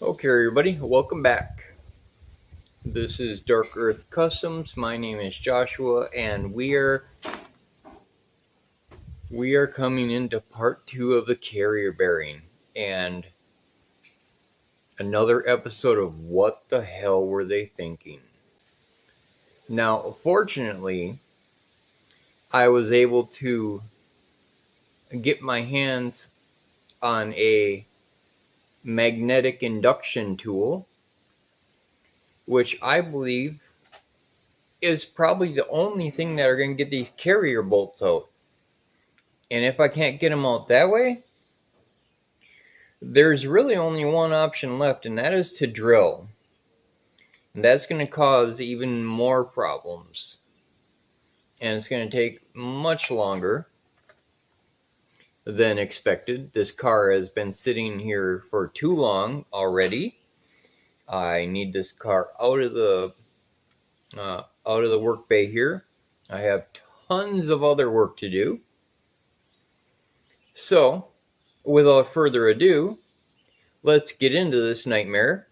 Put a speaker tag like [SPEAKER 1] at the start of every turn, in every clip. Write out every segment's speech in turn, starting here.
[SPEAKER 1] Okay, everybody, welcome back. This is Dark Earth Customs. My name is Joshua, and we are coming into part 2 of the carrier bearing and another episode of What the Hell Were They Thinking? Now, fortunately, I was able to get my hands on a magnetic induction tool, which I believe is probably the only thing that are going to get these carrier bolts out. And if I can't get them out that way, there's really only one option left, and that is to drill. And that's going to cause even more problems. And it's going to take much longer than expected. This car has been sitting here for too long already. I need this car out of the work bay here. I have tons of other work to do. So, without further ado, let's get into this nightmare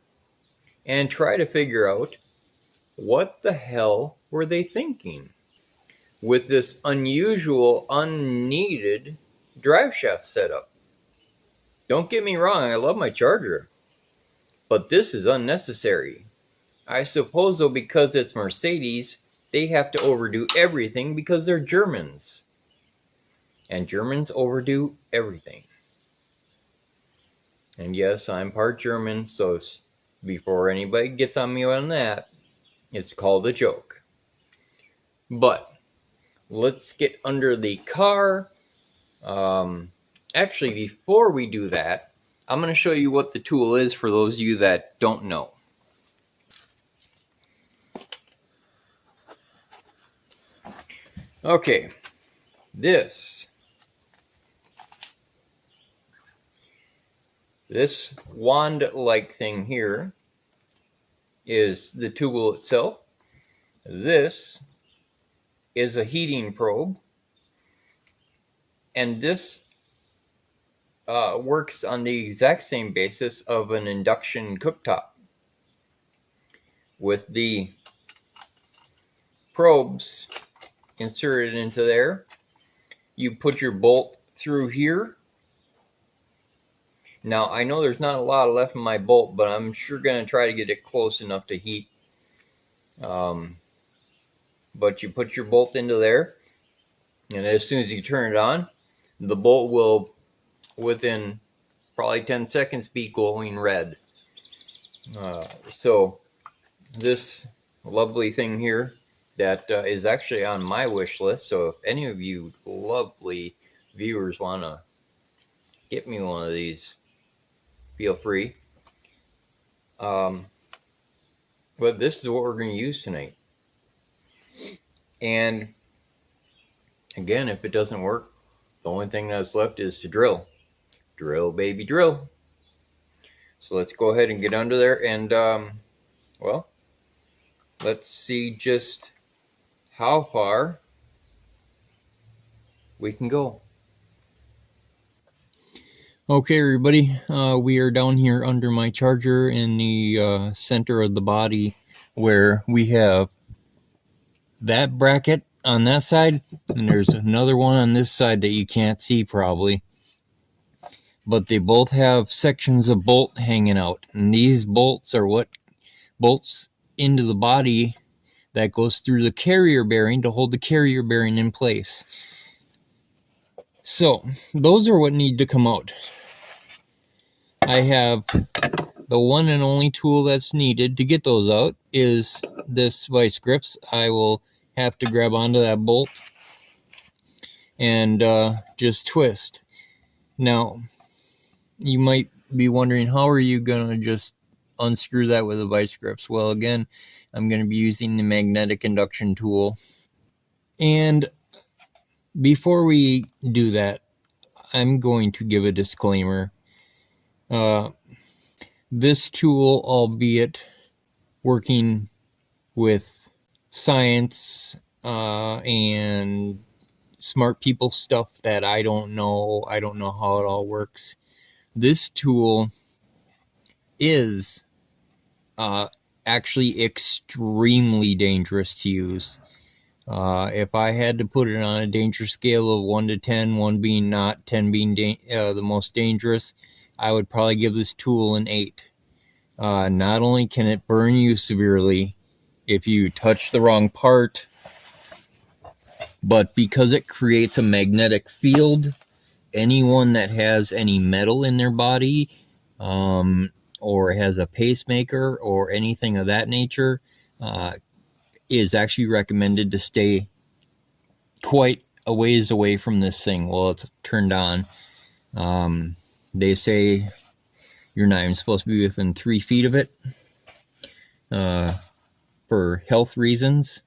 [SPEAKER 1] and try to figure out what the hell were they thinking with this unusual, unneeded driveshaft setup. Don't get me wrong, I love my Charger, but this is unnecessary. I suppose though, because it's Mercedes, they have to overdo everything because they're Germans. And Germans overdo everything. And yes, I'm part German, so before anybody gets on me on that, it's called a joke. But let's get under the car. Actually, before we do that, I'm going to show you what the tool is for those of you that don't know. Okay, this wand-like thing here is the tool itself. This is a heating probe, and this works on the exact same basis of an induction cooktop. With the probes inserted into there, you put your bolt through here. Now, I know there's not a lot left in my bolt, but I'm sure going to try to get it close enough to heat. But you put your bolt into there, and as soon as you turn it on, the bolt will, within probably 10 seconds, be glowing red. So this lovely thing here that is actually on my wish list. So if any of you lovely viewers want to get me one of these, feel free. But this is what we're going to use tonight. And again, if it doesn't work, the only thing that's left is to drill. Drill, baby, drill. So let's go ahead and get under there and, well, let's see just how far we can go. Okay, everybody, we are down here under my Charger in the center of the body, where we have that bracket on that side, and there's another one on this side that you can't see probably. But they both have sections of bolt hanging out, and these bolts are what bolts into the body that goes through the carrier bearing to hold the carrier bearing in place. So those are what need to come out. I have the one and only tool that's needed to get those out is this vice grips. I will have to grab onto that bolt and just twist. Now, you might be wondering, how are you going to just unscrew that with the vice grips? Well, again, I'm going to be using the magnetic induction tool. And before we do that, I'm going to give a disclaimer. This tool, albeit working with science and smart people stuff that I don't know how it all works, this tool is actually extremely dangerous to use. If I had to put it on a danger scale of 1 to 10, 1 being not, 10 being the most dangerous, I would probably give this tool an 8. Not only can it burn you severely if you touch the wrong part, but because it creates a magnetic field, anyone that has any metal in their body, or has a pacemaker or anything of that nature, is actually recommended to stay quite a ways away from this thing while it's turned on. They say you're not even supposed to be within 3 feet of it for health reasons.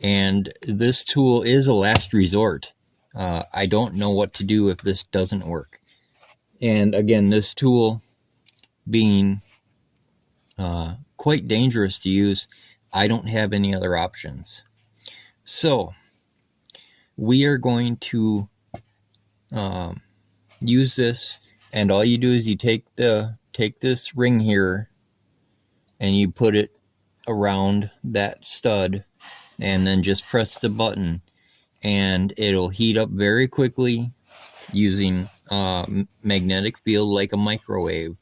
[SPEAKER 1] And this tool is a last resort. I don't know what to do if this doesn't work. And again, this tool being quite dangerous to use, I don't have any other options. So we are going to use this, and all you do is you take this ring here and you put it around that stud, and then just press the button, and it'll heat up very quickly using magnetic field like a microwave.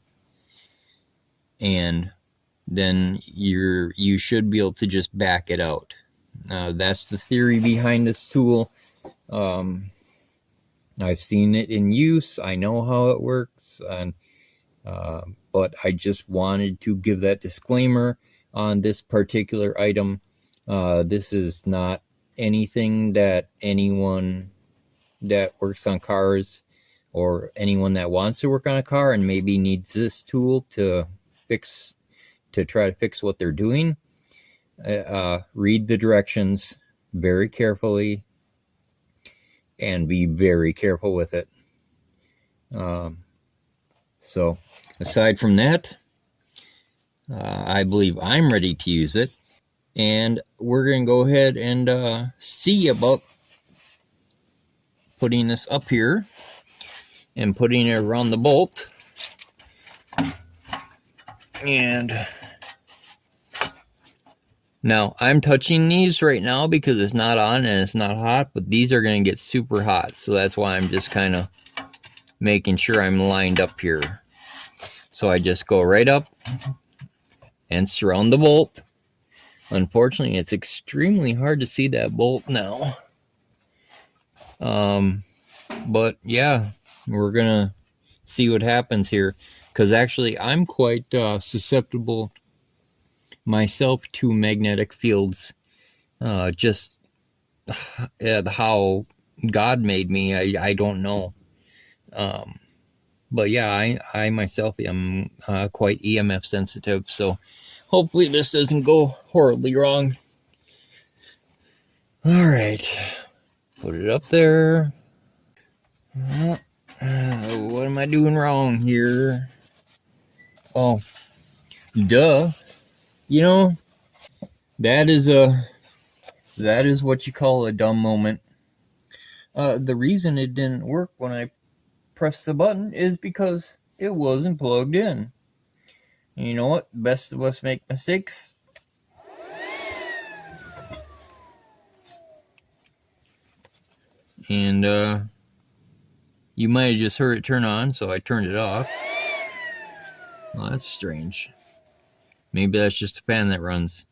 [SPEAKER 1] And then you should be able to just back it out. That's the theory behind this tool. I've seen it in use. I know how it works, and but I just wanted to give that disclaimer on this particular item. This is not anything that anyone that works on cars, or anyone that wants to work on a car and maybe needs this tool to try to fix what they're doing. Read the directions very carefully and be very careful with it. So aside from that, I believe I'm ready to use it, and we're going to go ahead and see about putting this up here and putting it around the bolt. And now I'm touching these right now because it's not on and it's not hot, but these are going to get super hot, so that's why I'm just kind of making sure I'm lined up here. So I just go right up and surround the bolt. Unfortunately, it's extremely hard to see that bolt now. But yeah, we're gonna see what happens here, because actually I'm quite susceptible myself to magnetic fields. Just how God made me, I don't know. But yeah, I myself am quite EMF sensitive, so hopefully this doesn't go horribly wrong. All right, put it up there. What am I doing wrong here? Oh, duh. You know, that is what you call a dumb moment. The reason it didn't work when I pressed the button is because it wasn't plugged in. And you know what? Best of us make mistakes. And you might have just heard it turn on, so I turned it off. Well, that's strange. Maybe that's just a fan that runs.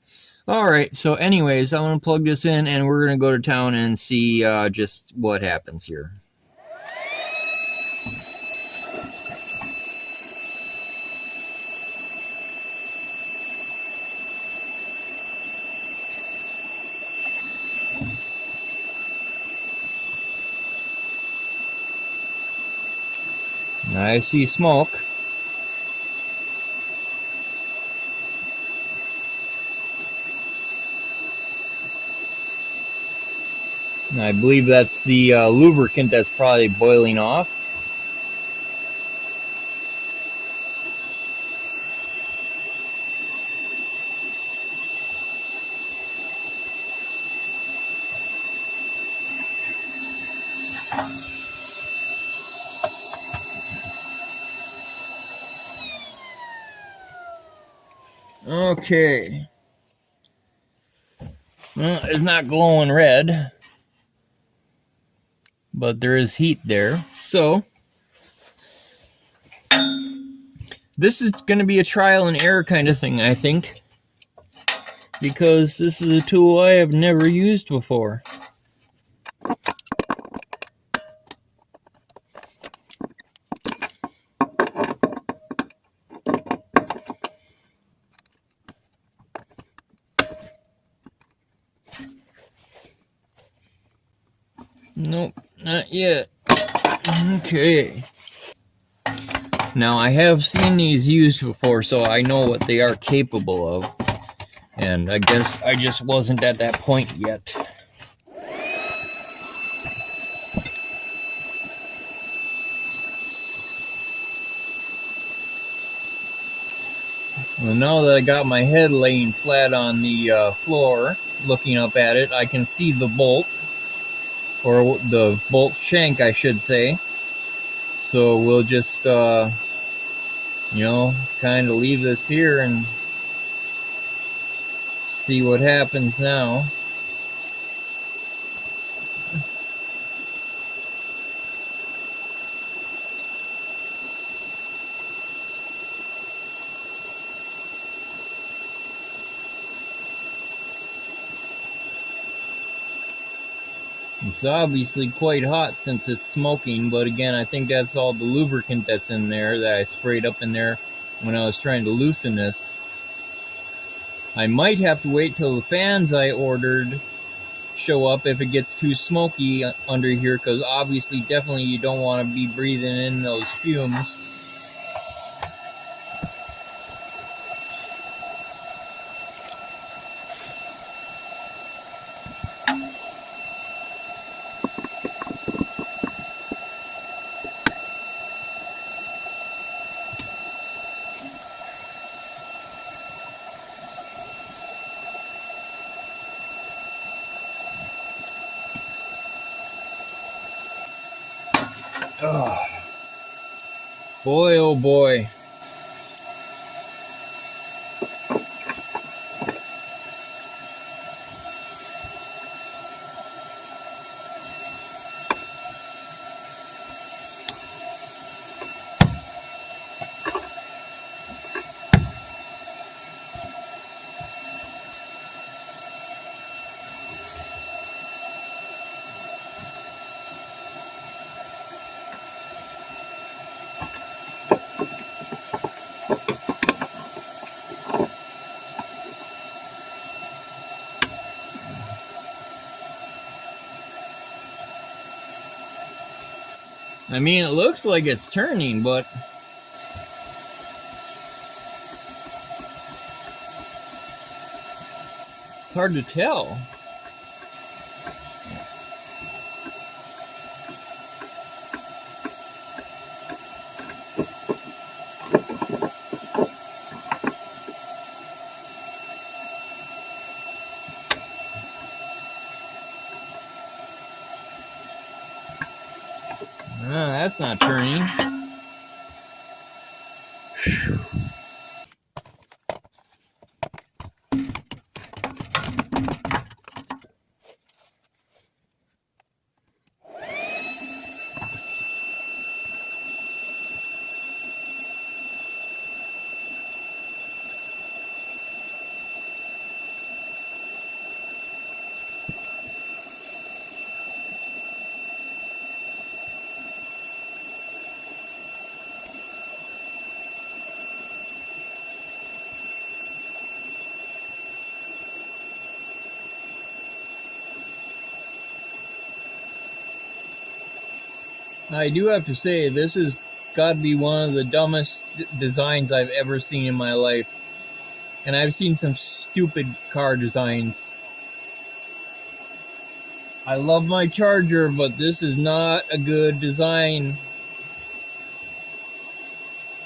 [SPEAKER 1] Alright, so anyways, I'm going to plug this in, and we're going to go to town and see just what happens here. I see smoke. I believe that's the lubricant that's probably boiling off. Okay. Well, it's not glowing red, but there is heat there. So this is going to be a trial and error kind of thing, I think, because this is a tool I have never used before. Nope, not yet. Okay. Now, I have seen these used before, so I know what they are capable of. And I guess I just wasn't at that point yet. Well, now that I got my head laying flat on the floor, looking up at it, I can see the bolt, or the bolt shank, I should say. So we'll just, kind of leave this here and see what happens now. It's obviously quite hot since it's smoking, but again, I think that's all the lubricant that's in there that I sprayed up in there when I was trying to loosen this. I might have to wait till the fans I ordered show up if it gets too smoky under here, because obviously definitely you don't want to be breathing in those fumes. Oh, boy, oh boy. I mean, it looks like it's turning, but it's hard to tell. That's not turning. I do have to say, this has got to be one of the dumbest designs I've ever seen in my life. And I've seen some stupid car designs. I love my Charger, but this is not a good design.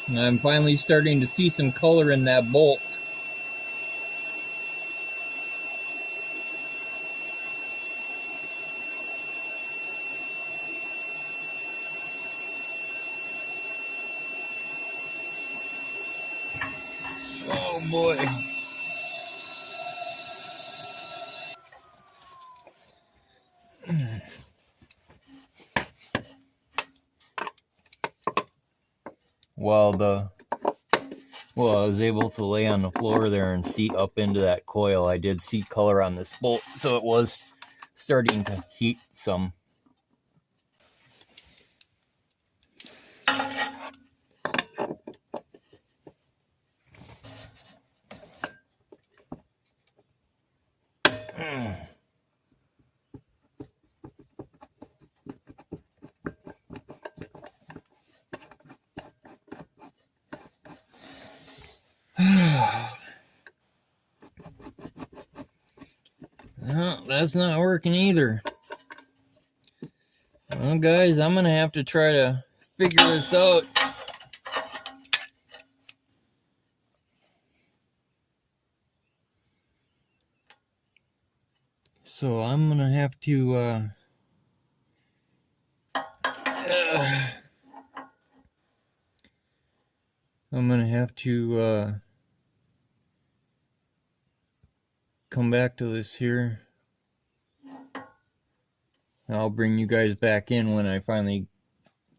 [SPEAKER 1] And I'm finally starting to see some color in that bolt. Oh boy. Well, I was able to lay on the floor there and see up into that coil. I did see color on this bolt, so it was starting to heat some. Well, that's not working either. Well, guys, I'm gonna have to try to figure this out. So I'm gonna have to come back to this here. I'll bring you guys back in when I finally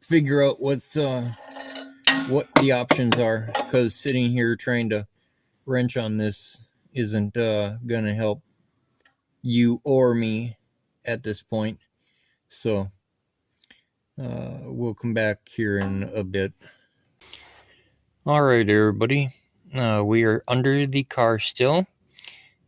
[SPEAKER 1] figure out what the options are, because sitting here trying to wrench on this isn't gonna help you or me at this point. So we'll come back here in a bit. All right, everybody, we are under the car still,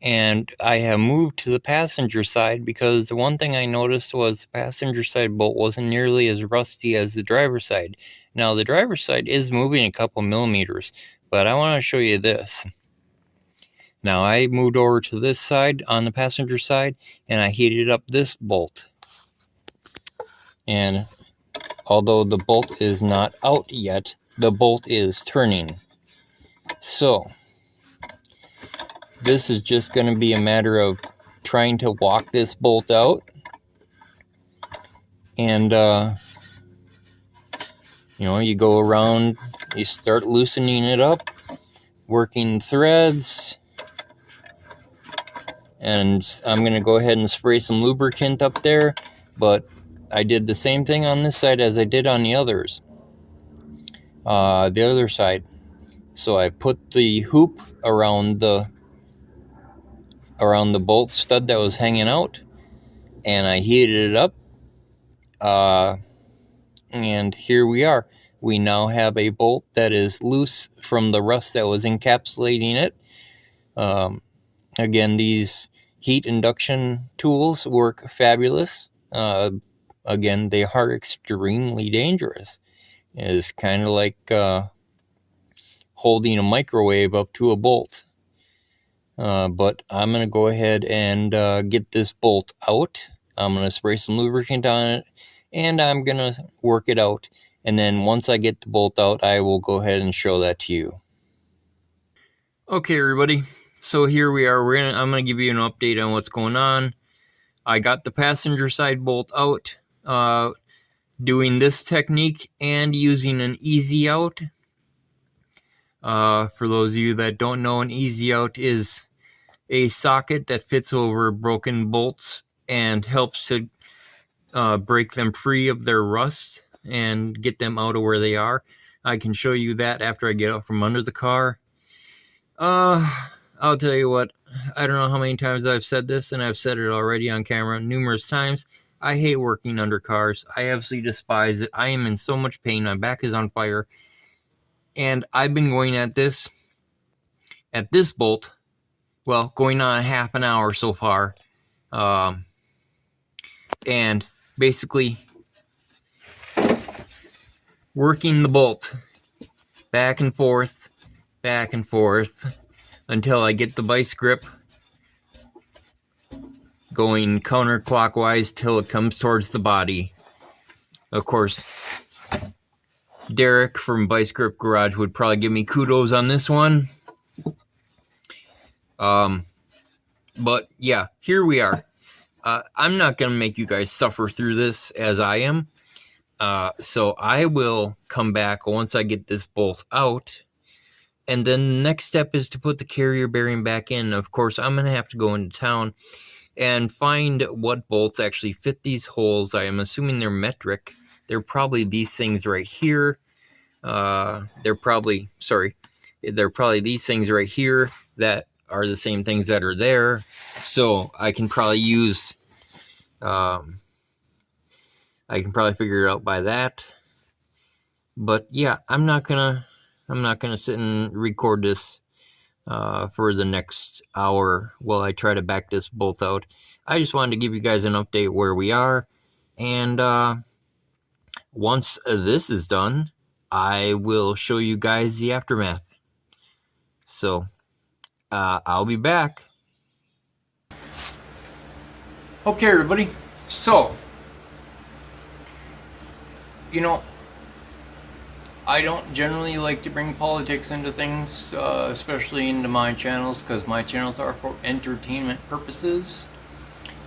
[SPEAKER 1] and I have moved to the passenger side because the one thing I noticed was the passenger side bolt wasn't nearly as rusty as the driver's side. Now, the driver's side is moving a couple millimeters, but I want to show you this. Now, I moved over to this side on the passenger side, and I heated up this bolt. And although the bolt is not out yet, the bolt is turning. So this is just going to be a matter of trying to walk this bolt out, and you go around, you start loosening it up, working threads, and I'm going to go ahead and spray some lubricant up there, but I did the same thing on this side as I did on the other side. So I put the hoop around the bolt stud that was hanging out, and I heated it up, and here we are. We now have a bolt that is loose from the rust that was encapsulating it. Again, these heat induction tools work fabulous. Again, they are extremely dangerous. It's kind of like holding a microwave up to a bolt. But I'm going to go ahead and get this bolt out. I'm going to spray some lubricant on it, and I'm going to work it out. And then once I get the bolt out, I will go ahead and show that to you. Okay, everybody. So here we are. I'm going to give you an update on what's going on. I got the passenger side bolt out, doing this technique and using an easy out. For those of you that don't know, an easy out is a socket that fits over broken bolts and helps to break them free of their rust and get them out of where they are. I can show you that after I get out from under the car. I'll tell you what, I don't know how many times I've said this, and I've said it already on camera numerous times. I hate working under cars. I absolutely despise it. I am in so much pain. My back is on fire. And I've been going at this bolt, well, going on half an hour so far. And basically working the bolt back and forth, until I get the vice grip going counterclockwise till it comes towards the body. Of course, Derek from Vice Grip Garage would probably give me kudos on this one. But yeah, here we are. I'm not going to make you guys suffer through this as I am. So I will come back once I get this bolt out And then the next step is to put the carrier bearing back in. Of course, I'm going to have to go into town and find what bolts actually fit these holes. I am assuming they're metric. They're probably these things right here. They're probably these things right here that are the same things that are there. So I can probably use, I can probably figure it out by that. But yeah, I'm not gonna sit and record this for the next hour while I try to back this bolt out. I just wanted to give you guys an update where we are, and once this is done, I will show you guys the aftermath. So I'll be back. Okay, everybody. So, I don't generally like to bring politics into things, especially into my channels, because my channels are for entertainment purposes.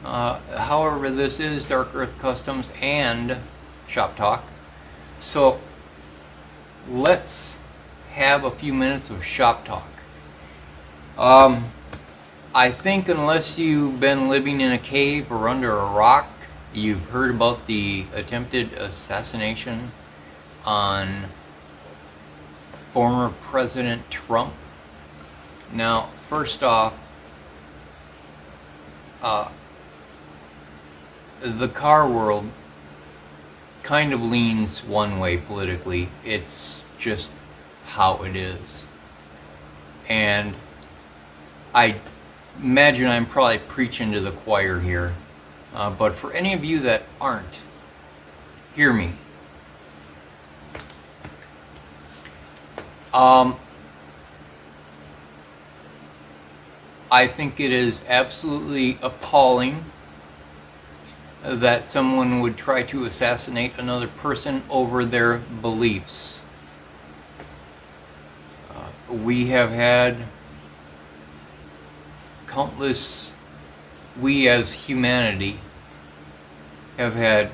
[SPEAKER 1] However, this is Dark Earth Customs and Shop Talk. So, let's have a few minutes of Shop Talk. I think unless you've been living in a cave or under a rock, you've heard about the attempted assassination on former President Trump. Now, first off, the car world kind of leans one way politically. It's just how it is. And I imagine I'm probably preaching to the choir here. But for any of you that aren't, hear me. I think it is absolutely appalling that someone would try to assassinate another person over their beliefs. We have had we as humanity have had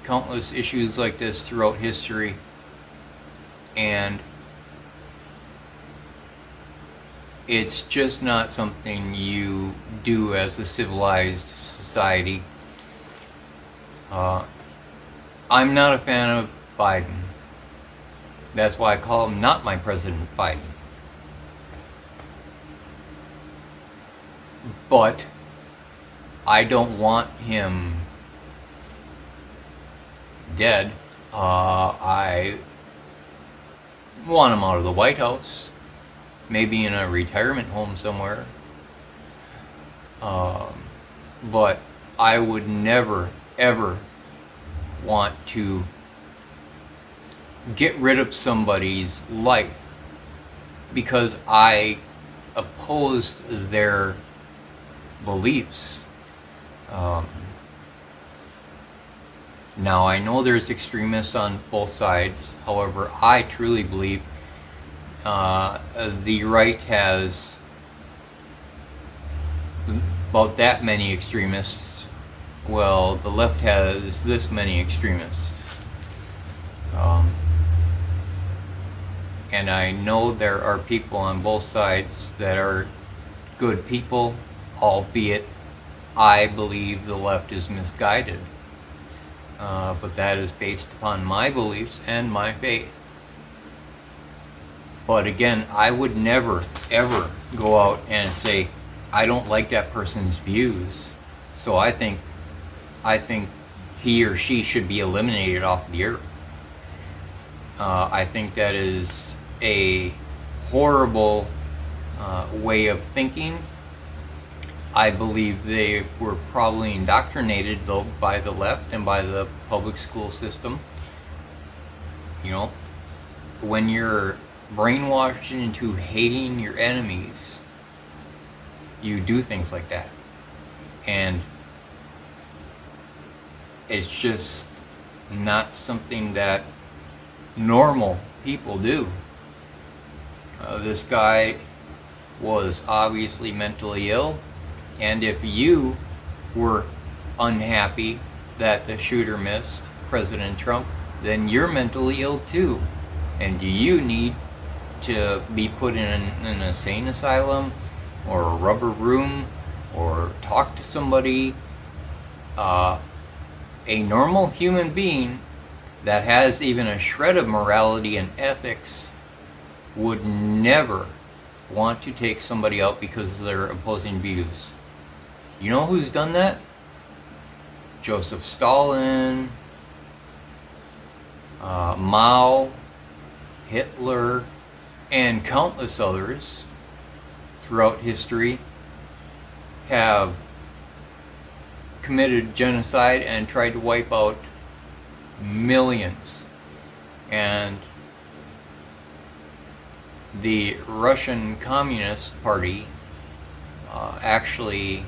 [SPEAKER 1] countless issues like this throughout history, and it's just not something you do as a civilized society. I'm not a fan of Biden. That's why I call him not my President Biden. But I don't want him dead. I want him out of the White House, maybe in a retirement home somewhere. But I would never, ever want to get rid of somebody's life because I opposed their beliefs. Now, I know there's extremists on both sides. However, I truly believe the right has about that many extremists. Well, the left has this many extremists. And I know there are people on both sides that are good people, albeit I believe the left is misguided. But that is based upon my beliefs and my faith. But again, I would never, ever go out and say, I don't like that person's views, so I think he or she should be eliminated off the earth. I think that is a horrible way of thinking. I believe they were probably indoctrinated, though, by the left and by the public school system. When you're brainwashed into hating your enemies, you do things like that. And it's just not something that normal people do. This guy was obviously mentally ill. And if you were unhappy that the shooter missed President Trump, then you're mentally ill too. And you need to be put in an insane asylum or a rubber room or talk to somebody. A normal human being that has even a shred of morality and ethics would never want to take somebody out because of their opposing views. You know who's done that? Joseph Stalin, Mao, Hitler, and countless others throughout history have committed genocide and tried to wipe out millions. And the Russian Communist Party actually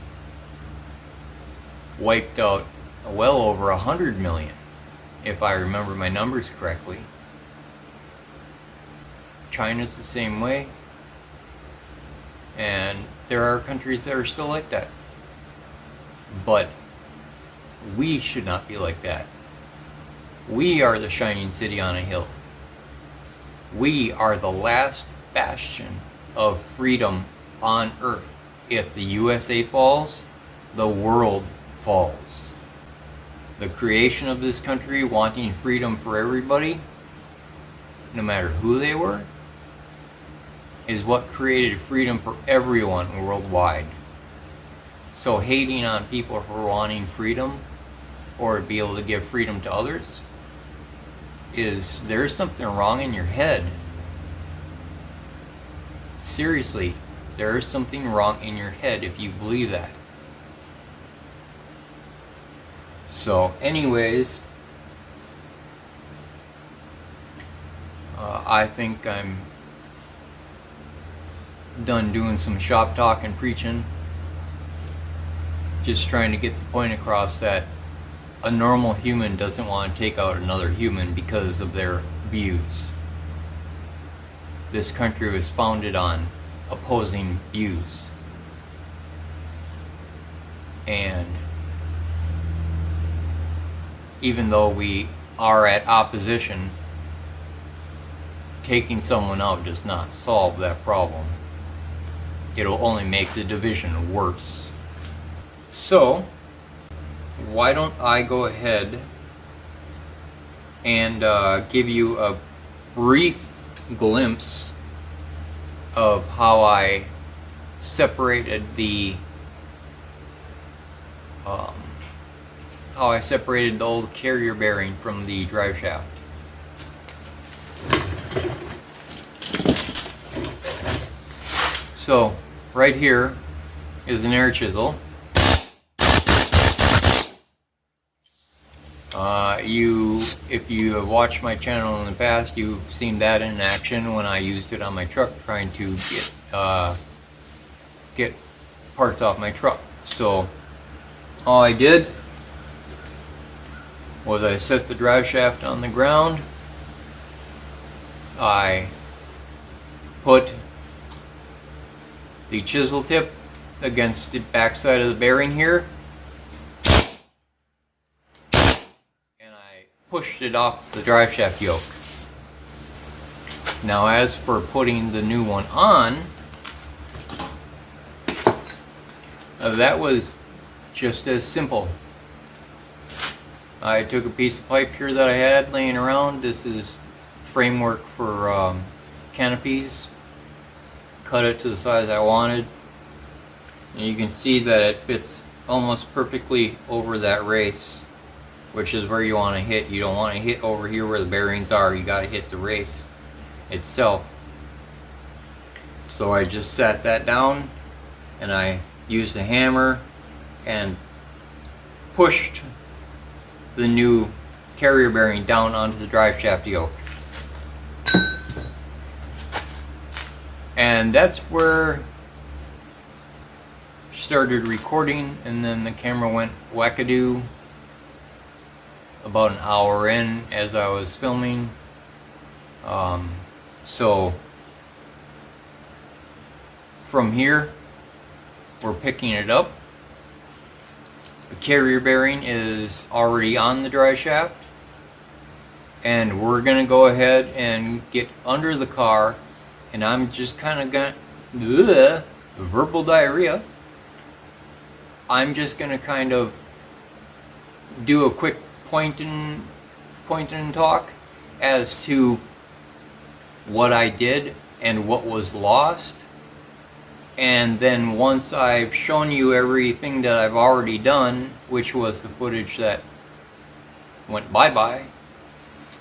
[SPEAKER 1] wiped out well over 100 million, if I remember my numbers correctly. China's the same way, and there are countries that are still like that. But we should not be like that. We are the shining city on a hill. We are the last bastion of freedom on earth. If the USA falls, the world falls. The creation of this country wanting freedom for everybody, no matter who they were, is what created freedom for everyone worldwide. So hating on people for wanting freedom or be able to give freedom to others, there's something wrong in your head. Seriously, there is something wrong in your head if you believe that. So anyways, I think I'm done doing some shop talk and preaching. Just trying to get the point across that a normal human doesn't want to take out another human because of their views. This country was founded on opposing views. And even though we are at opposition, taking someone out does not solve that problem. It'll only make the division worse. So, why don't I go ahead and give you a brief glimpse of how I separated the old carrier bearing from the drive shaft. So, right here is an air chisel. If you have watched my channel in the past, you've seen that in action when I used it on my truck trying to get parts off my truck. So all I did was I set the drive shaft on the ground. I put the chisel tip against the back side of the bearing here, pushed it off the drive shaft yoke. Now as for putting the new one on, that was just as simple. I took a piece of pipe here that I had laying around. This is framework for canopies. Cut it to the size I wanted. And you can see that it fits almost perfectly over that race, which is where you want to hit. You don't want to hit over here where the bearings are. You got to hit the race itself. So I just sat that down and I used a hammer and pushed the new carrier bearing down onto the drive shaft yoke. And that's where I started recording, and then the camera went wackadoo about an hour in as I was filming. So from here we're picking it up. The carrier bearing is already on the drive shaft, and we're gonna go ahead and get under the car and I'm just kind of gonna verbal diarrhea. I'm just gonna kind of do a quick point and talk as to what I did and what was lost. And then once I've shown you everything that I've already done, which was the footage that went bye-bye,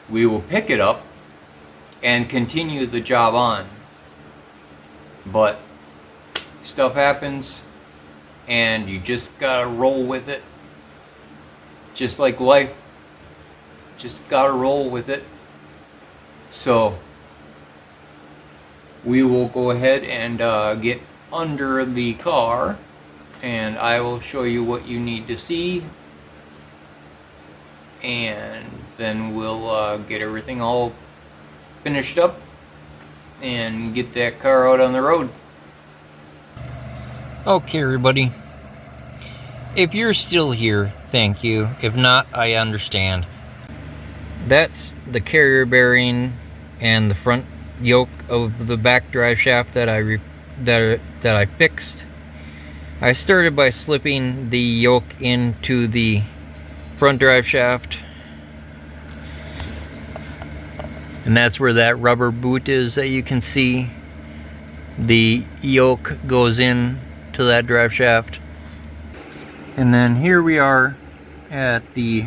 [SPEAKER 1] we will pick it up and continue the job on. But stuff happens and you just gotta roll with it. Just like life, just gotta roll with it. So we will go ahead and get under the car, and I will show you what you need to see, and then we'll get everything all finished up and get that car out on the road. Okay, everybody, if you're still here, thank you. If not, I understand. That's the carrier bearing and the front yoke of the back drive shaft that I fixed. I started by slipping the yoke into the front drive shaft, and that's where that rubber boot is that you can see. The yoke goes in to that drive shaft, and then here we are at the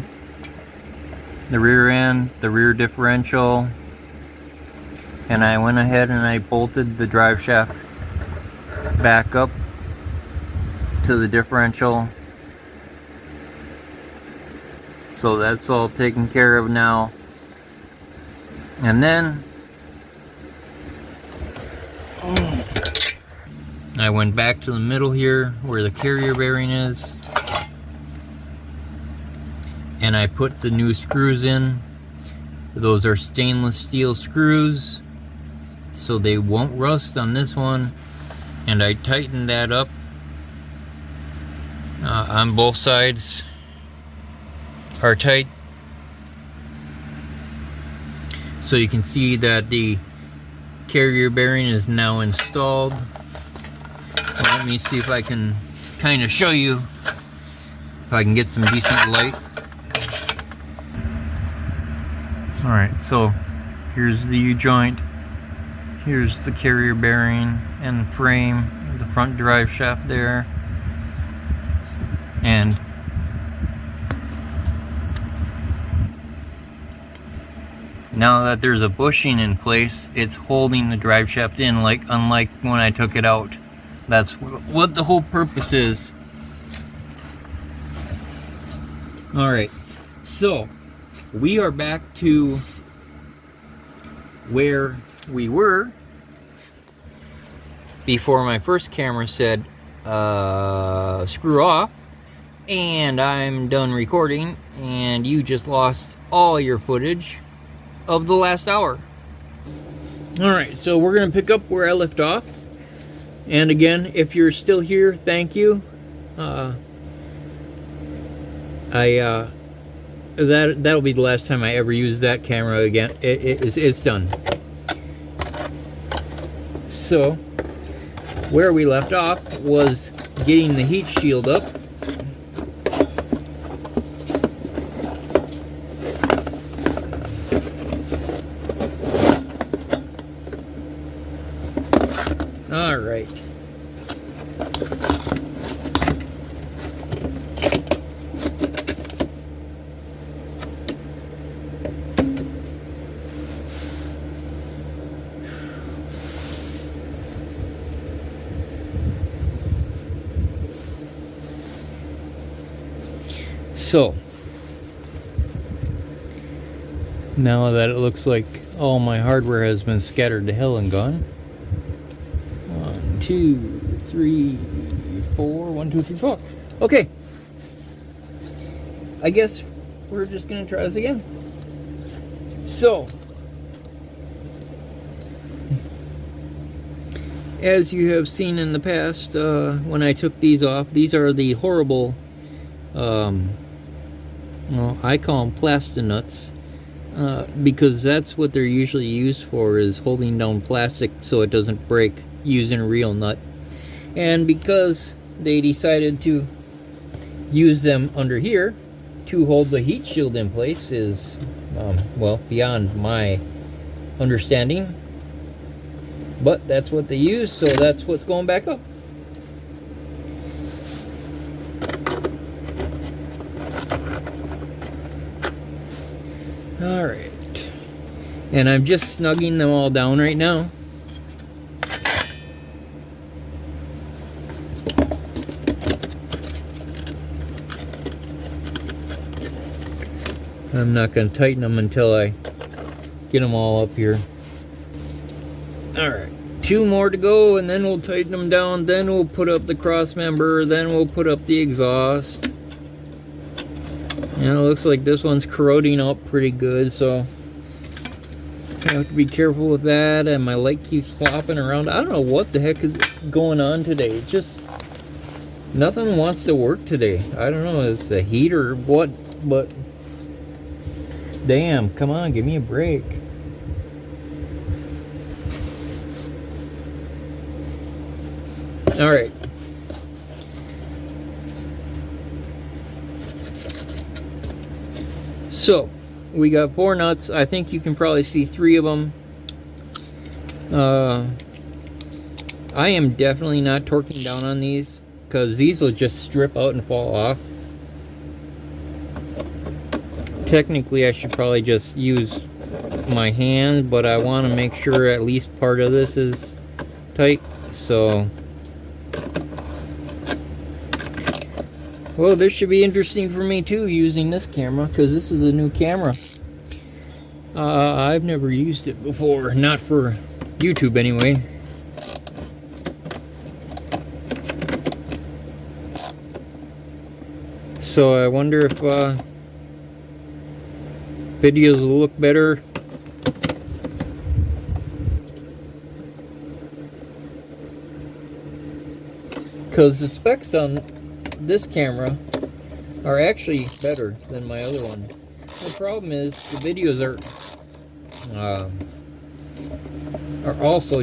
[SPEAKER 1] rear end, the rear differential, and I went ahead and I bolted the drive shaft back up to the differential. So that's all taken care of now. And then I went back to the middle here where the carrier bearing is, and I put the new screws in. Those are stainless steel screws, so they won't rust on this one. And I tightened that up on both sides are tight, so you can see that the carrier bearing is now installed. Well, let me see if I can kind of show you, if I can get some decent light. Alright, so here's the U-joint, here's the carrier bearing and frame, the front drive shaft there, and now that there's a bushing in place, it's holding the drive shaft in, unlike when I took it out. That's what the whole purpose is. Alright, so we are back to where we were before my first camera said screw off, and I'm done recording, and you just lost all your footage of the last hour. Alright, so we're gonna pick up where I left off. And again, if you're still here, thank you. That'll be the last time I ever use that camera again. It's done. So where we left off was getting the heat shield up. All right. So now that it looks like all my hardware has been scattered to hell and gone. 1, 2, 3, 4. 1, 2, 3, 4. Okay. I guess we're just gonna try this again. So, as you have seen in the past, when I took these off, these are the horrible, well, I call them plastinuts. because that's what they're usually used for, is holding down plastic so it doesn't break using a real nut. And because they decided to use them under here to hold the heat shield in place is, well, beyond my understanding. But that's what they use, so that's what's going back up. Alright. And I'm just snugging them all down right now. I'm not going to tighten them until I get them all up here. Alright. 2 more to go, and then we'll tighten them down. Then we'll put up the cross member. Then we'll put up the exhaust. And it looks like this one's corroding up pretty good, so I have to be careful with that. And my light keeps flopping around. I don't know what the heck is going on today. It just, nothing wants to work today. I don't know if it's the heat or what, but damn, come on, give me a break. All right. So, we got 4 nuts. I think you can probably see 3 of them. I am definitely not torquing down on these, because these will just strip out and fall off. Technically, I should probably just use my hand, but I want to make sure at least part of this is tight. So, well, this should be interesting for me too, using this camera, because this is a new camera. I've never used it before, not for YouTube anyway. So I wonder if videos will look better. Because the specs on this camera are actually better than my other one. The problem is the videos are also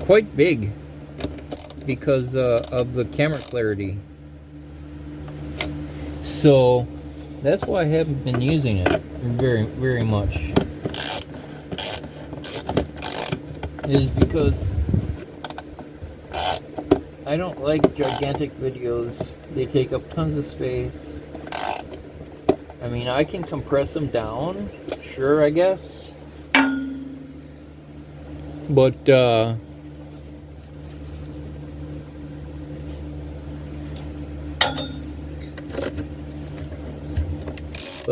[SPEAKER 1] quite big because of the camera clarity. So that's why I haven't been using it very much. Is because I don't like gigantic videos. They take up tons of space. I mean, I can compress them down, sure, I guess. But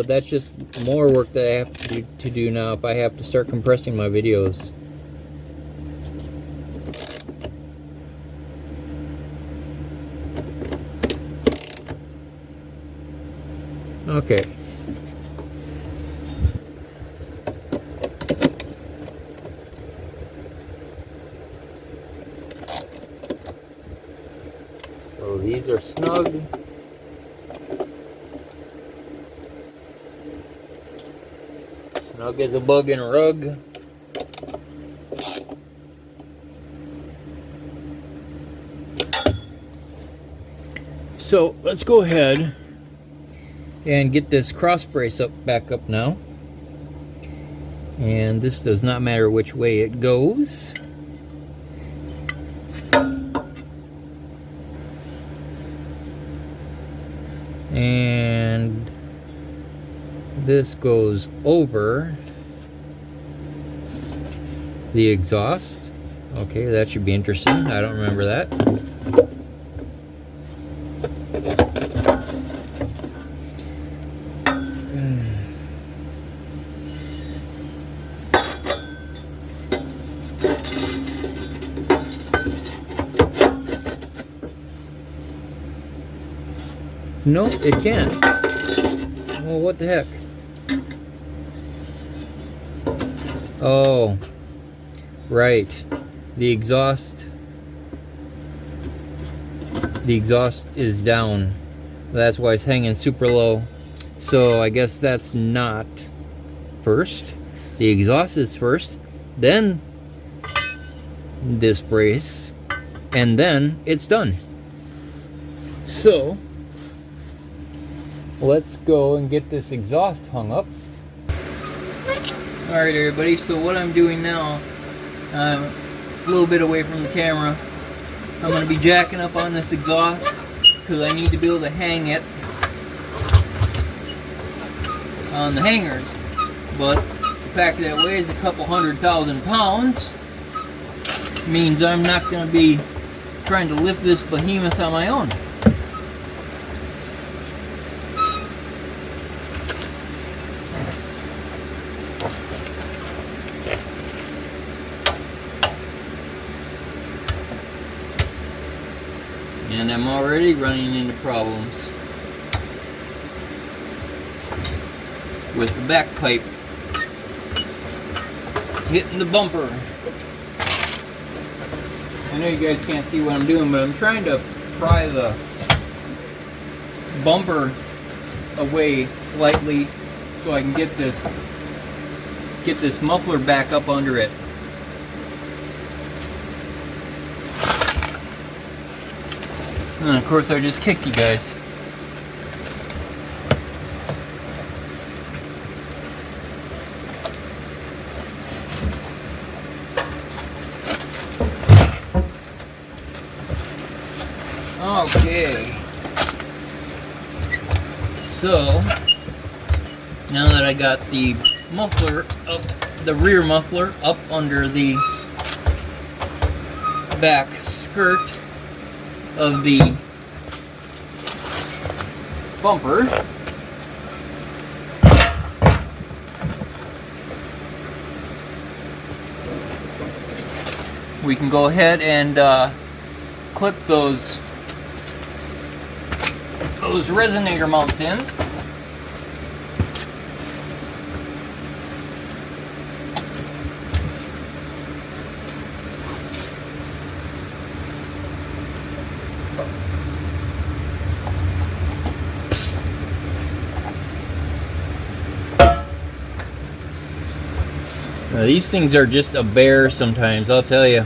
[SPEAKER 1] that's just more work that I have to do now if I have to start compressing my videos. Okay. So these are snug. Snug as a bug in a rug. So let's go ahead and get this cross brace back up now. And this does not matter which way it goes. And this goes over the exhaust. Okay, that should be interesting. I don't remember that. No, it can't. Well, what the heck? Oh, right. The exhaust is down. That's why it's hanging super low. So I guess that's not first. The exhaust is first, then this brace, and then it's done. So let's go and get this exhaust hung up. Alright everybody, so what I'm doing now, I'm a little bit away from the camera. I'm going to be jacking up on this exhaust because I need to be able to hang it on the hangers. But the fact that it weighs a couple 100,000 pounds means I'm not going to be trying to lift this behemoth on my own. And I'm already running into problems with the back pipe hitting the bumper. I know you guys can't see what I'm doing, but I'm trying to pry the bumper away slightly so I can get this muffler back up under it. And of course I just kicked you guys. Okay. So now that I got the muffler up, the rear muffler up under the back skirt of the bumper, we can go ahead and clip those resonator mounts in. Now, these things are just a bear sometimes, I'll tell you.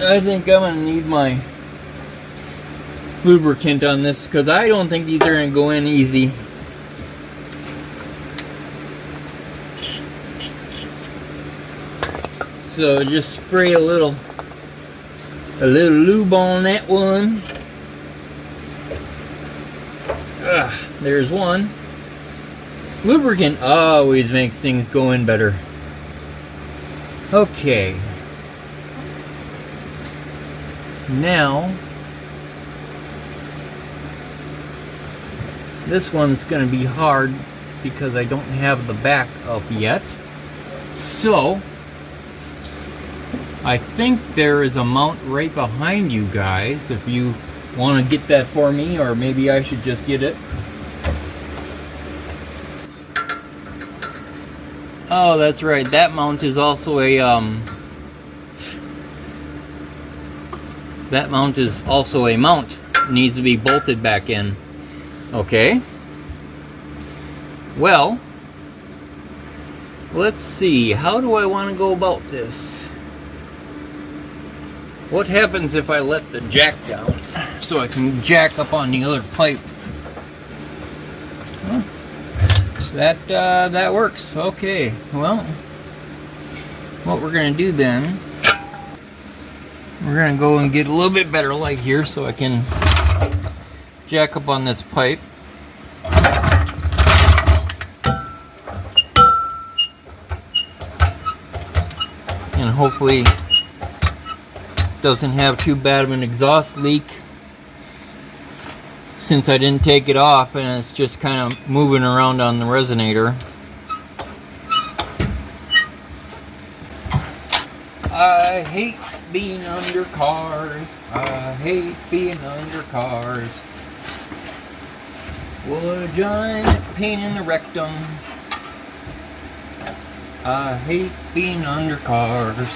[SPEAKER 1] I think I'm gonna need my lubricant on this because I don't think these are gonna go in easy. So just spray a little lube on that one. There's one. Lubricant always makes things go in better. Okay. Now, this one's going to be hard because I don't have the back up yet. So, I think there is a mount right behind you guys if you want to get that for me, or maybe I should just get it. Oh, that's right. That mount is also a mount. It needs to be bolted back in. Okay. Well, let's see. How do I want to go about this? What happens if I let the jack down so I can jack up on the other pipe? Well, that works. Okay. Well, what we're gonna do then, we're gonna go and get a little bit better light here so I can jack up on this pipe. And hopefully doesn't have too bad of an exhaust leak, since I didn't take it off and it's just kind of moving around on the resonator. I hate being under cars. I hate being under cars. What a giant pain in the rectum. I hate being under cars.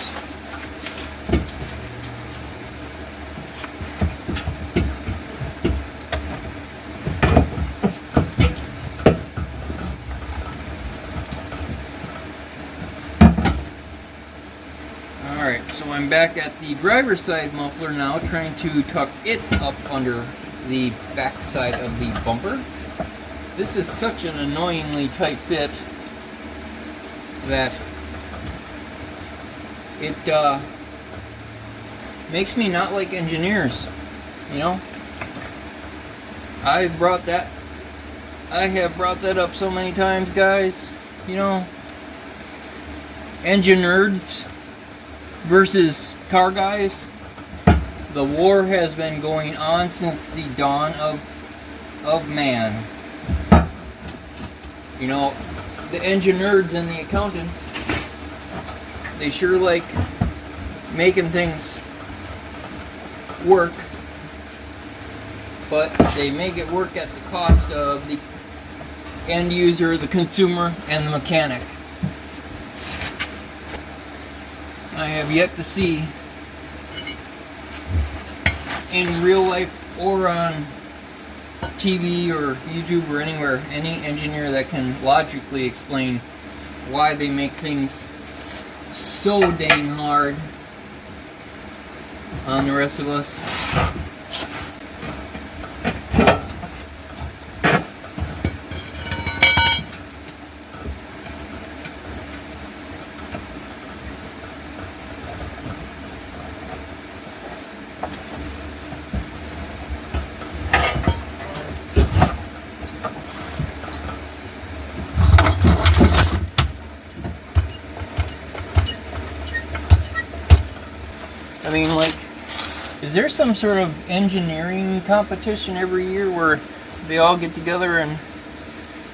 [SPEAKER 1] So I'm back at the driver's side muffler now, trying to tuck it up under the back side of the bumper. This is such an annoyingly tight fit that it makes me not like engineers, you know. I have brought that up so many times, guys. You know, engine nerds versus car guys. The war has been going on since the dawn of man. You know, the engine nerds and the accountants, they sure like making things work, but they make it work at the cost of the end user, the consumer, and the mechanic. I have yet to see in real life or on TV or YouTube or anywhere any engineer that can logically explain why they make things so dang hard on the rest of us. I mean, like, is there some sort of engineering competition every year where they all get together and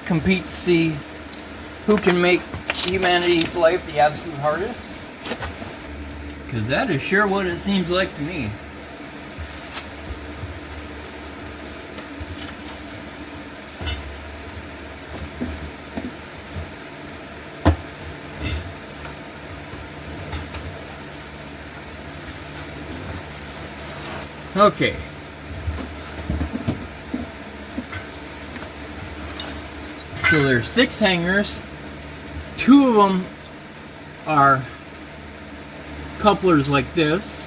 [SPEAKER 1] compete to see who can make humanity's life the absolute hardest? Because that is sure what it seems like to me. Okay. So there's 6 hangers. 2 of them are couplers like this.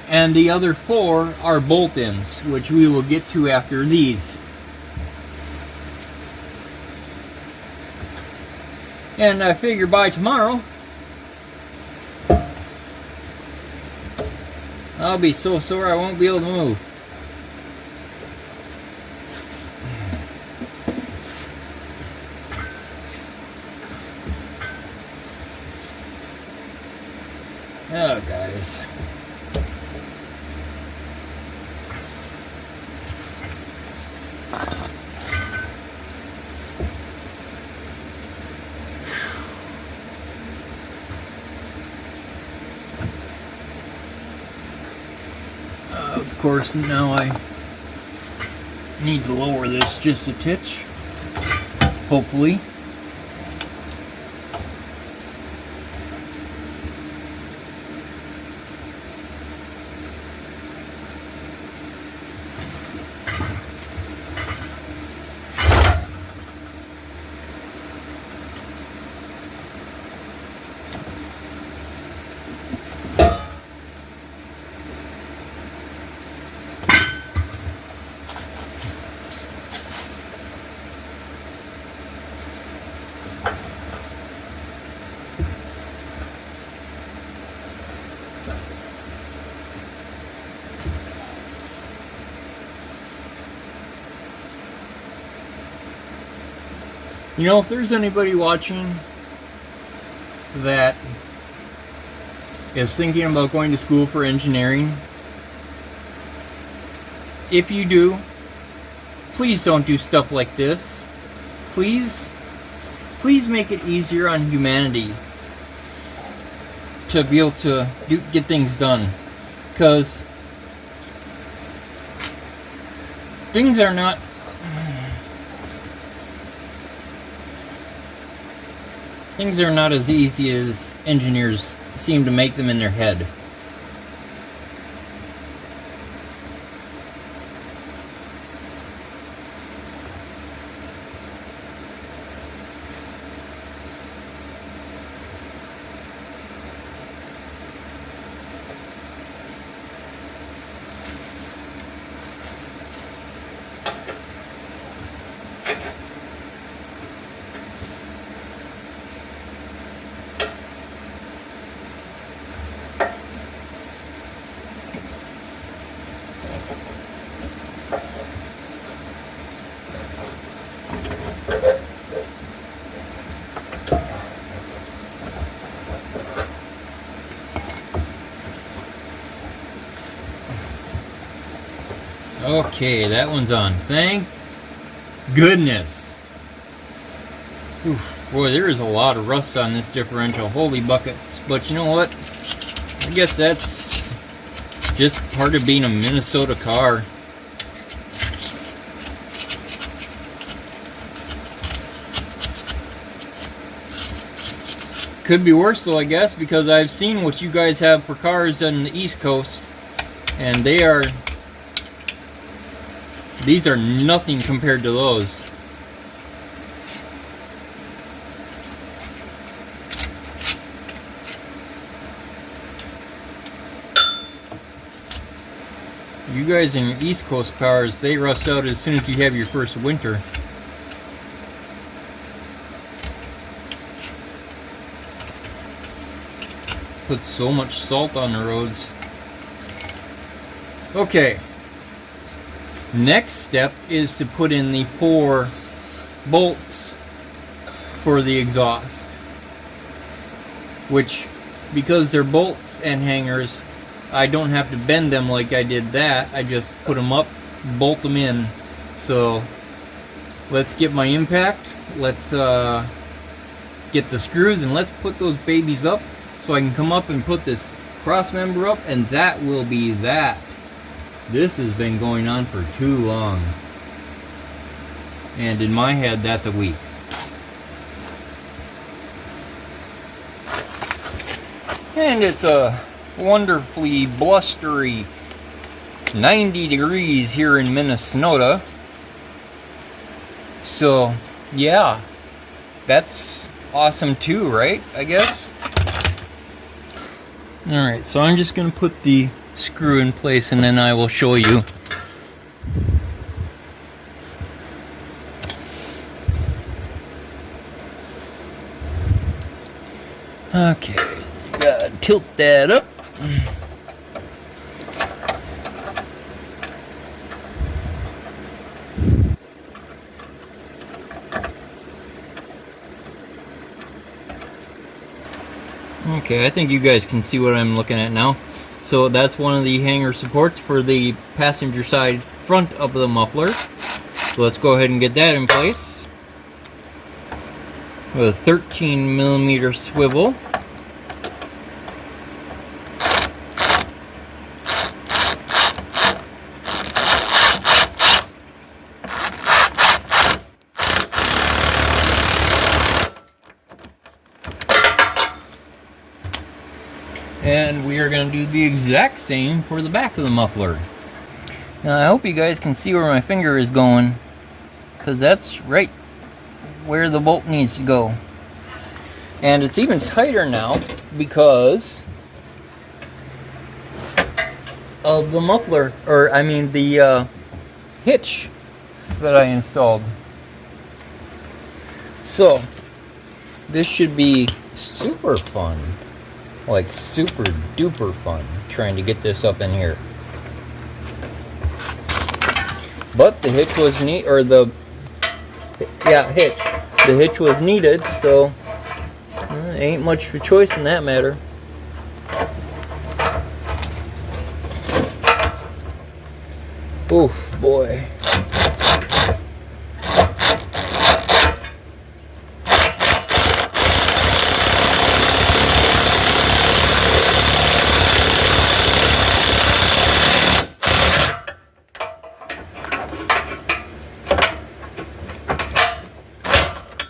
[SPEAKER 1] And the other 4 are bolt-ins, which we will get to after these. And I figure by tomorrow I'll be so sore I won't be able to move. Oh, guys. Of course, now I need to lower this just a titch, hopefully. You know, if there's anybody watching that is thinking about going to school for engineering, if you do, please don't do stuff like this. Please make it easier on humanity to be able to get things done. Because things are not as easy as engineers seem to make them in their head. Okay, that one's on. Thank goodness. Oof, boy, there is a lot of rust on this differential. Holy buckets. But you know what? I guess that's just part of being a Minnesota car. Could be worse though, I guess, because I've seen what you guys have for cars on the East Coast, and these are nothing compared to those. You guys in your East Coast cars, they rust out as soon as you have your first winter. Put so much salt on the roads. Okay. Next step is to put in the 4 bolts for the exhaust. Which, because they're bolts and hangers, I don't have to bend them like I did that. I just put them up, bolt them in. So, let's get my impact. Let's get the screws and let's put those babies up. So I can come up and put this cross member up, and that will be that. This has been going on for too long. And in my head, that's a week. And it's a wonderfully blustery 90 degrees here in Minnesota. So, yeah. That's awesome too, right? I guess. Alright, so I'm just going to put the screw in place and then I will show you. Okay, gotta tilt that up. Okay, I think you guys can see what I'm looking at now. So that's one of the hanger supports for the passenger side front of the muffler. So let's go ahead and get that in place. With a 13mm swivel. And we are going to do the exact same for the back of the muffler. Now I hope you guys can see where my finger is going, because that's right where the bolt needs to go. And it's even tighter now because of the muffler, or I mean the hitch that I installed. So this should be super fun. Like super duper fun trying to get this up in here. But the hitch was hitch. The hitch was needed, so ain't much of a choice in that matter. Oof, boy.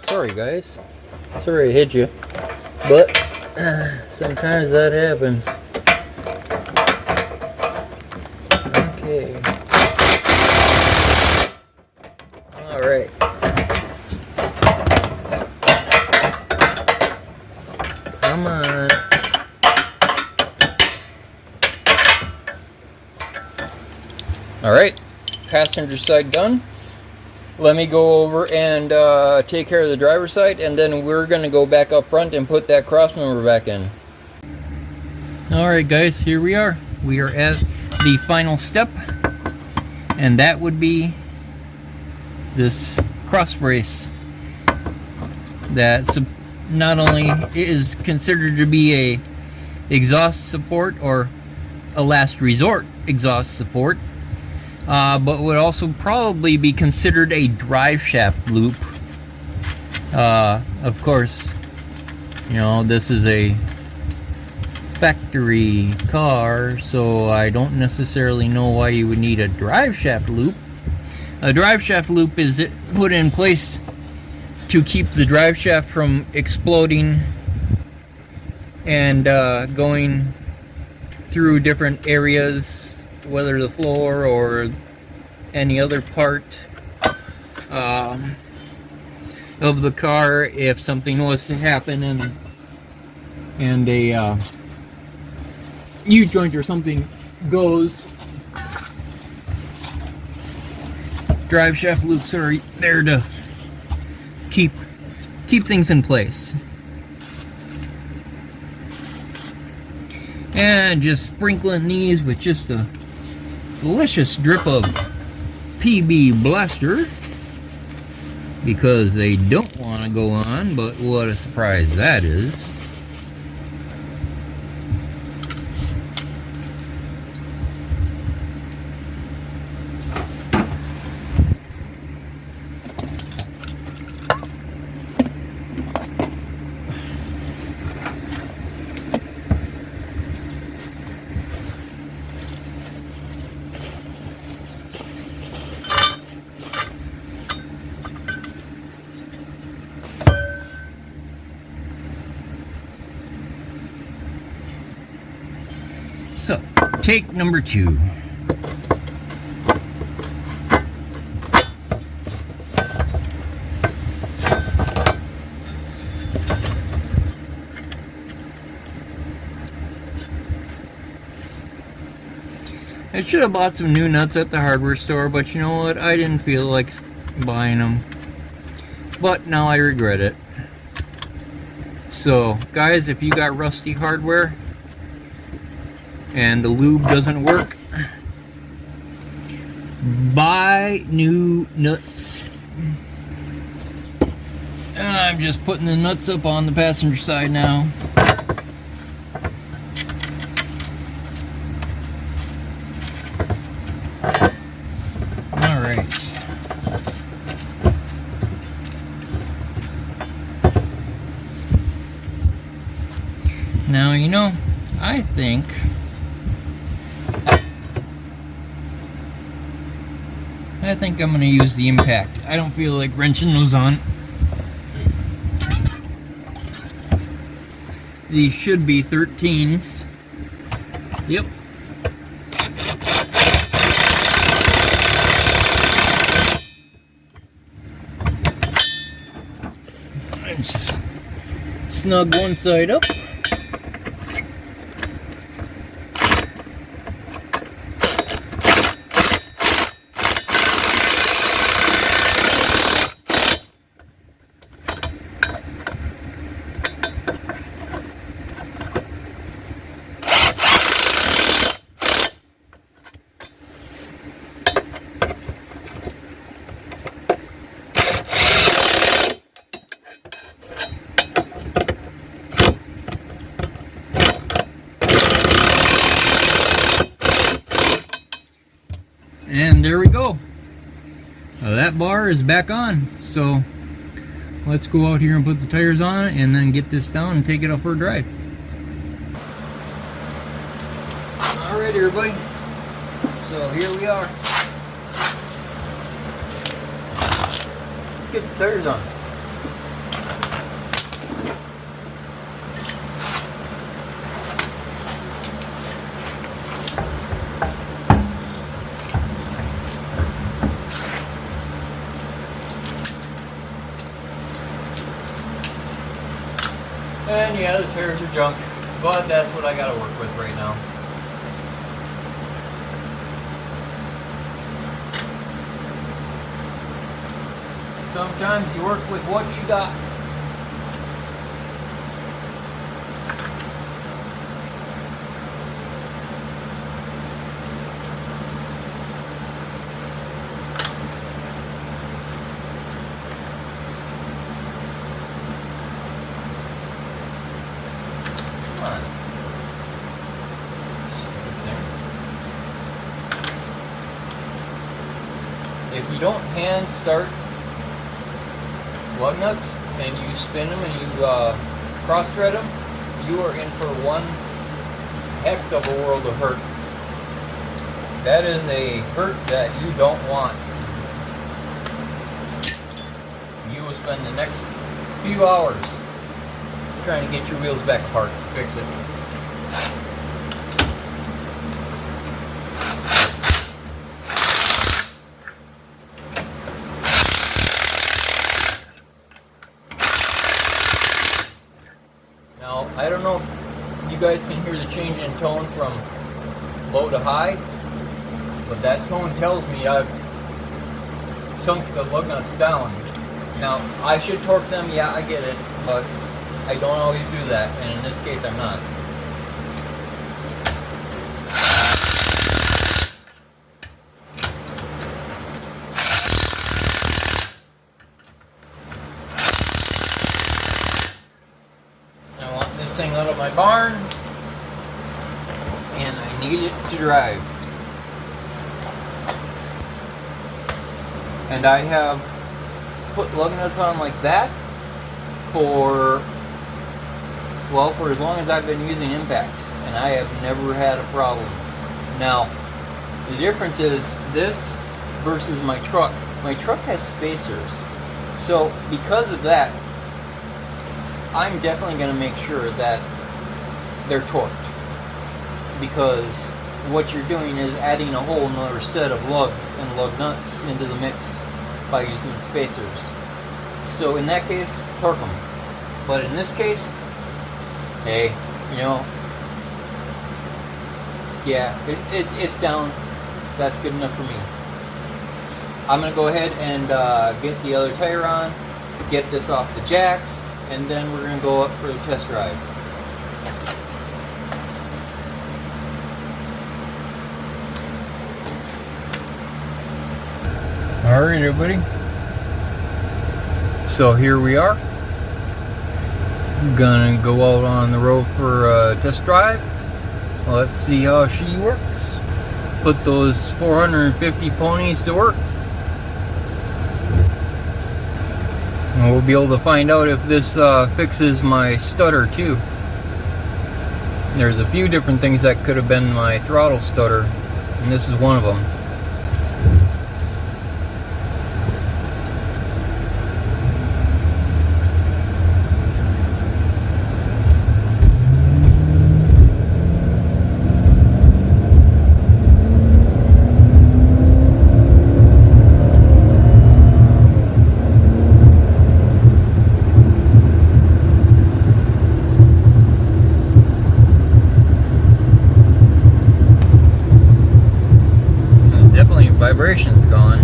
[SPEAKER 1] Sorry guys, sorry I hit you, but sometimes that happens. Okay. Alright. Come on. Alright, passenger side done. Let me go over and take care of the driver's side, and then we're going to go back up front and put that cross member back in. Alright guys, here we are. We are at the final step, and that would be this cross brace that not only is considered to be a exhaust support or a last resort exhaust support, but would also probably be considered a driveshaft loop. Of course, you know, this is a factory car, so I don't necessarily know why you would need a driveshaft loop. A driveshaft loop is put in place to keep the driveshaft from exploding and going through different areas, whether the floor or any other part of the car. If something was to happen and a U-joint or something goes, driveshaft loops are there to keep things in place. And just sprinkling these with just a delicious drip of PB Blaster, because they don't want to go on, but what a surprise that is. So, take number 2. I should have bought some new nuts at the hardware store, but you know what? I didn't feel like buying them. But now I regret it. So, guys, if you got rusty hardware and the lube doesn't work, buy new nuts. I'm just putting the nuts up on the passenger side now. Alright. Now, you know, I think I'm going to use the impact. I don't feel like wrenching those on. These should be 13s. Yep. And just snug one side up. And there we go. That bar is back on. So let's go out here and put the tires on it and then get this down and take it up for a drive. Alright, everybody. So here we are. Let's get the tires on. And yeah, the tires are junk, but that's what I gotta work with right now. Sometimes you work with what you got. don't hand start lug nuts and you spin them and you cross thread them, you are in for one heck of a world of hurt. That is a hurt that you don't want. You will spend the next few hours trying to get your wheels back apart to fix it. Now, I don't know if you guys can hear the change in tone from low to high, but that tone tells me I've sunk the lug nuts down. Now, I should torque them, yeah, I get it, but I don't always do that, and in this case I'm not. I want this thing out of my barn, and I need it to drive. And I have put lug nuts on like that for as long as I've been using impacts, and I have never had a problem. Now, the difference is this versus my truck. My truck has spacers, so because of that, I'm definitely going to make sure that they're torqued, because what you're doing is adding a whole another set of lugs and lug nuts into the mix by using the spacers. So in that case, torque them. But in this case, hey, you know, yeah, it's down. That's good enough for me. I'm gonna go ahead and get the other tire on, get this off the jacks, and then we're gonna go up for the test drive. Alright, everybody, so here we are. I'm gonna go out on the road for a test drive. Let's see how she works. Put those 450 ponies to work, and we'll be able to find out if this fixes my stutter too. There's a few different things that could have been my throttle stutter, and this is one of them. Vibration's gone.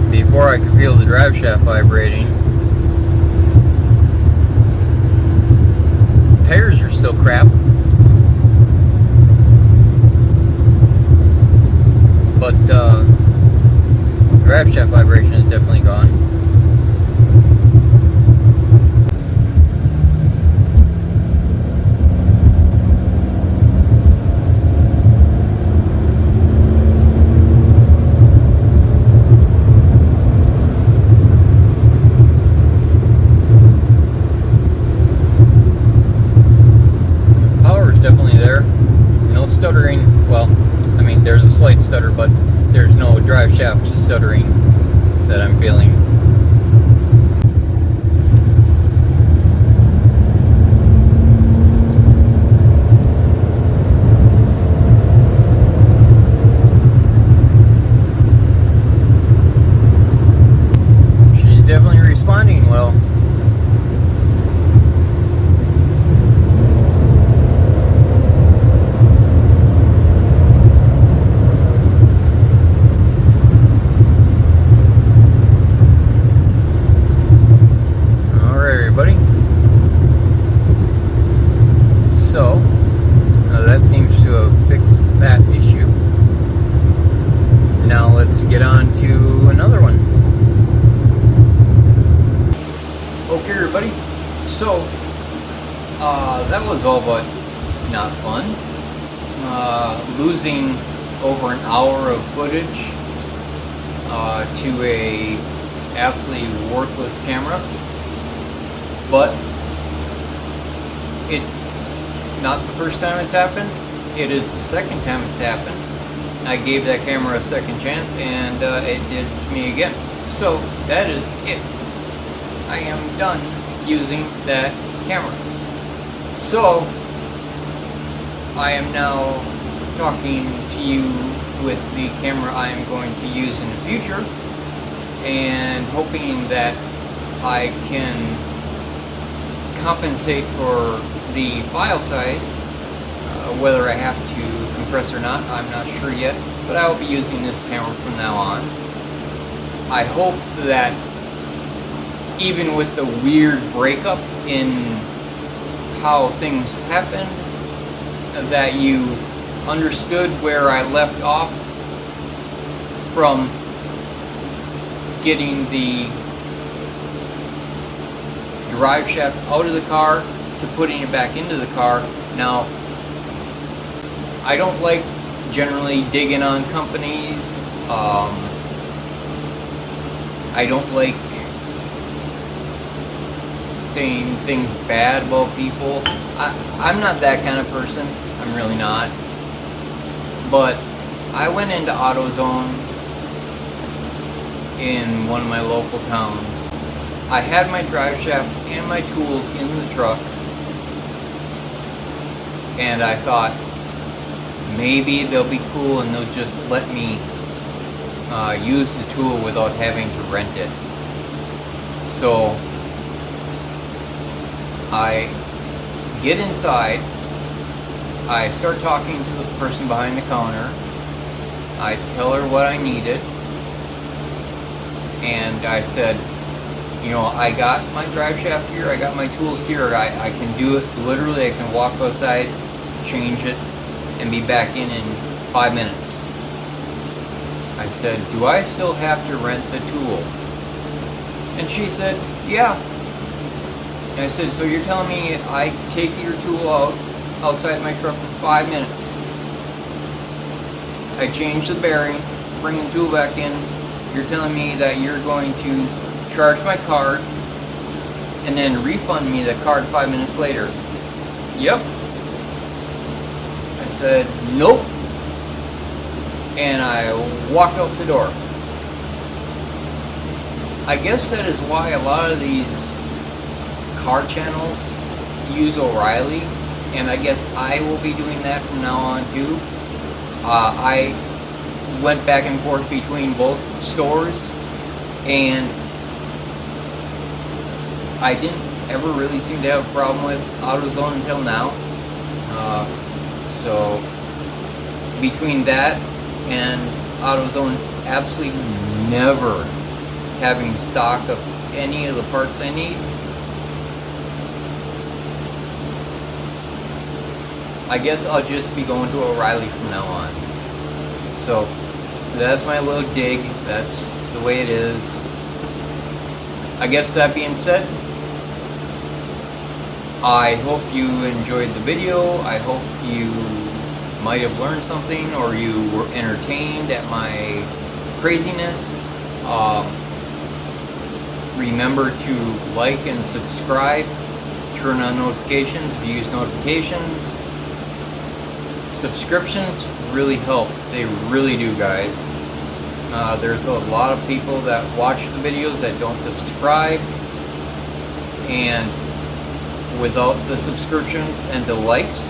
[SPEAKER 1] Before I could feel the drive shaft vibrating. Tires are still crap, but drive shaft vibration is definitely gone. Stuttering, well, I mean, there's a slight stutter, but there's no drive shaft stuttering that I'm feeling. She's definitely responding well. Get on to another one. Okay, everybody, so that was all but not fun. Losing over an hour of footage to a absolutely worthless camera, but it's not the first time it's happened. It is the second time it's happened. I gave that camera a second chance, and it did it to me again. So that is it. I am done using that camera. So I am now talking to you with the camera I am going to use in the future, and hoping that I can compensate for the file size. Whether I have to compress or not, I'm not sure yet, but I will be using this camera from now on. I hope that even with the weird breakup in how things happened, that you understood where I left off from getting the drive shaft out of the car to putting it back into the car. Now, I don't like generally digging on companies. I don't like saying things bad about people. I'm not that kind of person. I'm really not. But I went into AutoZone in one of my local towns. I had my drive shaft and my tools in the truck, and I thought maybe they'll be cool and they'll just let me use the tool without having to rent it. So I get inside, I start talking to the person behind the counter, I tell her what I needed, and I said, you know, I got my drive shaft here, I got my tools here, I can do it literally. I can walk outside, change it, and be back in 5 minutes. I said, do I still have to rent the tool? And she said, yeah. And I said, so you're telling me I take your tool outside my truck for 5 minutes, I change the bearing, bring the tool back in, you're telling me that you're going to charge my card and then refund me the card 5 minutes later? Yep. I said, nope. And I walked out the door. I guess that is why a lot of these car channels use O'Reilly, and I guess I will be doing that from now on too. I went back and forth between both stores, and I didn't ever really seem to have a problem with AutoZone until now. So between that and AutoZone absolutely never having stock of any of the parts I need, I guess I'll just be going to O'Reilly from now on. So that's my little dig. That's the way it is. I guess that being said, I hope you enjoyed the video. I hope you might have learned something, or you were entertained at my craziness. Remember to like and subscribe. Turn on notifications if you use notifications. Subscriptions really help. They really do, guys. There's a lot of people that watch the videos that don't subscribe, and without the subscriptions and the likes,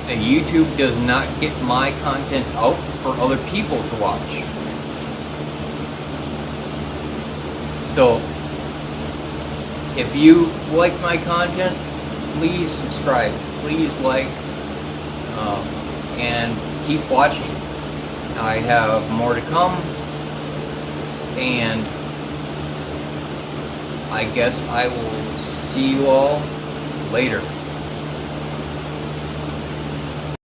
[SPEAKER 1] YouTube does not get my content out for other people to watch. So if you like my content, please subscribe, please like, and keep watching. I have more to come, and I guess I will see you all later.